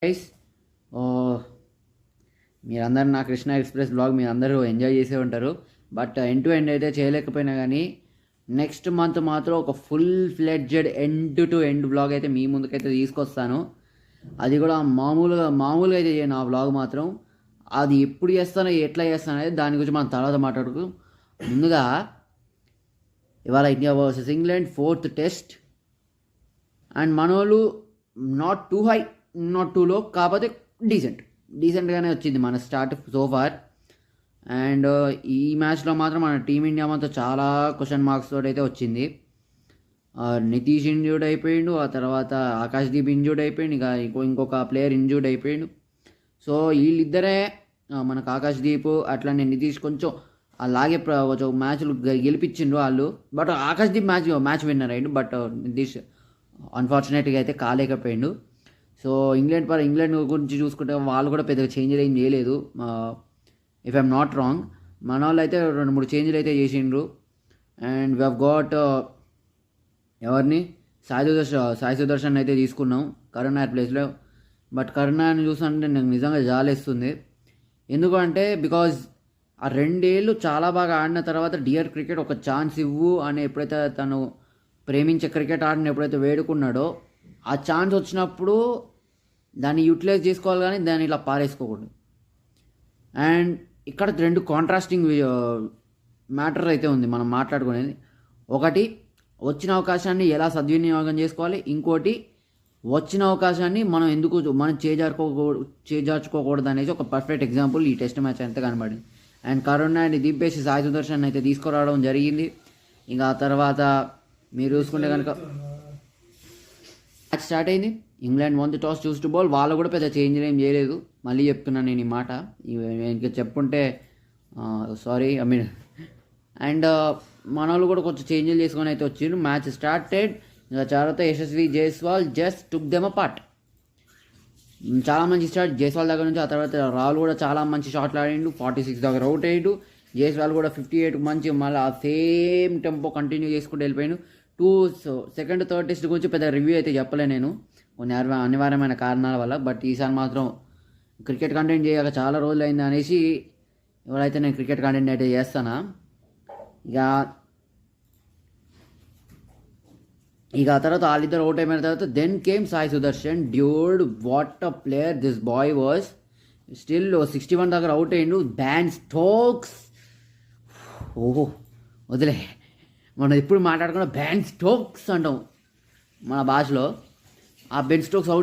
Guys మీరందరూ నా Krishna express blog మీరు అందరూ ఎంజాయ్ చేసే ఉంటారు. బట్ ఎండ్ టు ఎండ్ అయితే చేయలేకపోయినా కానీ నెక్స్ట్ మంత్ మాత్రం ఒక full fledged end to end blog అయితే మీ ముందుకైతే తీసుకొస్తాను. అది కూడా మామూలుగా అయితే చేయను. ఆ బ్లాగ్ మాత్రం అది ఎప్పుడు చేస్తానో ఎట్లా చేస్తానో అనేది దాని గురించి మనం తర్వాత మాట్లాడుకు. ముందుగా ఇవాళ India versus England 4th test and మనోళ్ళు not too high not too low, కాకపోతే డీసెంట్గానే వచ్చింది మన స్టార్ట్ సోఫార్. అండ్ ఈ మ్యాచ్లో మాత్రం మన టీమిండియా మాత్రం చాలా క్వశ్చన్ మార్క్స్ తోటి అయితే వచ్చింది. నితీష్ ఇంజూర్డ్ అయిపోయిండు, ఆ తర్వాత ఆకాశ్దీప్ ఇంజూర్డ్ అయిపోయిండు, ఇక ఇంకొక ప్లేయర్ ఇంజూర్డ్ అయిపోయిండు. సో వీళ్ళిద్దరే మనకు ఆకాశ్దీప్ అట్లానే నితీష్ కొంచెం అలాగే మ్యాచ్లు గెలిపించిండ్రు వాళ్ళు. బట్ ఆకాశ్దీప్ మ్యాచ్ విన్నర్ అయ్యిండు, బట్ నితీష్ అన్ఫార్చునేట్గా అయితే కాలేకపోయిండు. సో ఇంగ్లాండ్ గురించి చూసుకుంటే వాళ్ళు కూడా పెద్దగా చేంజ్లు ఏం చేయలేదు. ఇఫ్ ఐఎమ్ నాట్ రాంగ్ మన వాళ్ళు అయితే 2-3 చేంజ్లు అయితే చేసిండ్రు. అండ్ వీ హ్యావ్ గాట్ ఎవరిని సాయి సుదర్శన్ అయితే తీసుకున్నాం కరుణ ప్లేస్లో. బట్ కరుణని చూస్తుంటే నాకు నిజంగా జాలేస్తుంది. ఎందుకంటే బికాజ్ ఆ 2 ఏళ్ళు చాలా బాగా ఆడిన తర్వాత డియర్ క్రికెట్ ఒక ఛాన్స్ ఇవ్వు అని ఎప్పుడైతే తను ప్రేమించే క్రికెట్ ఆడిని ఎప్పుడైతే వేడుకున్నాడో ఆ ఛాన్స్ వచ్చినప్పుడు దాన్ని యూటిలైజ్ చేసుకోవాలి, కానీ దాన్ని ఇలా పారేసుకోకూడదు. అండ్ ఇక్కడ 2 కాంట్రాస్టింగ్ మ్యాటర్ అయితే ఉంది మనం మాట్లాడుకునేది. ఒకటి వచ్చిన అవకాశాన్ని ఎలా సద్వినియోగం చేసుకోవాలి, ఇంకోటి వచ్చిన అవకాశాన్ని మనం చేజార్చుకోకూడదు అనేసి ఒక పర్ఫెక్ట్ ఎగ్జాంపుల్ ఈ టెస్ట్ మ్యాచ్ అంతా కనబడింది. అండ్ కరుణాని దింపేసి సాయి సుదర్శన్ అయితే తీసుకురావడం జరిగింది. ఇంకా ఆ తర్వాత మీరు చూసుకుంటే కనుక మ్యాచ్ స్టార్ట్ అయింది. England one the toss choose to ball. వాళ్ళు కూడా పెద్ద చేంజ్ ఏం చేయలేదు. మళ్ళీ చెప్తున్నాను నేను ఈ మాట, ఇంకా చెప్పుంటే సారీ అండ్ మన వాళ్ళు కూడా కొంచెం చేంజ్లు చేసుకొని అయితే వచ్చిండ్రు. Match started. ఇంకా తర్వాత Yashasvi Jaiswal just took them apart. చాలా మంచి స్టార్ట్ జైస్వాల్ దగ్గర నుంచి. ఆ తర్వాత రాహుల్ కూడా చాలా మంచి షాట్లు ఆడిండు, 46 దగ్గర అవుట్ అయ్యాడు. జైస్వాల్ కూడా 58 మంచి మళ్ళీ ఆ సేమ్ టెంపో కంటిన్యూ చేసుకుంటూ వెళ్ళిపోయాడు. సెకండ్ థర్డ్ టెస్ట్ గురించి పెద్ద రివ్యూ అయితే చెప్పలే నేను, కొన్ని అనివార్యమైన కారణాల వల్ల. బట్ ఈసారి మాత్రం క్రికెట్ కంటెంట్ చేయక చాలా రోజులు అయింది అనేసి ఎవరైతే నేను క్రికెట్ కంటెంట్ అయితే చేస్తానా. ఇక ఆ తర్వాత వాళ్ళిద్దరు అవుట్ అయిపోయిన తర్వాత then came Sai Sudharsan. Dude what a player this boy was. Still 61 దగ్గర అవుట్ అయ్యిండు. బ్యాన్ స్టోక్స్, ఓహో వదిలే, మనం ఎప్పుడు మాట్లాడుకున్నా బ్యాన్ స్టోక్స్ అంటాం మన భాషలో. ఆ బెన్ స్టోక్స్ అవుట్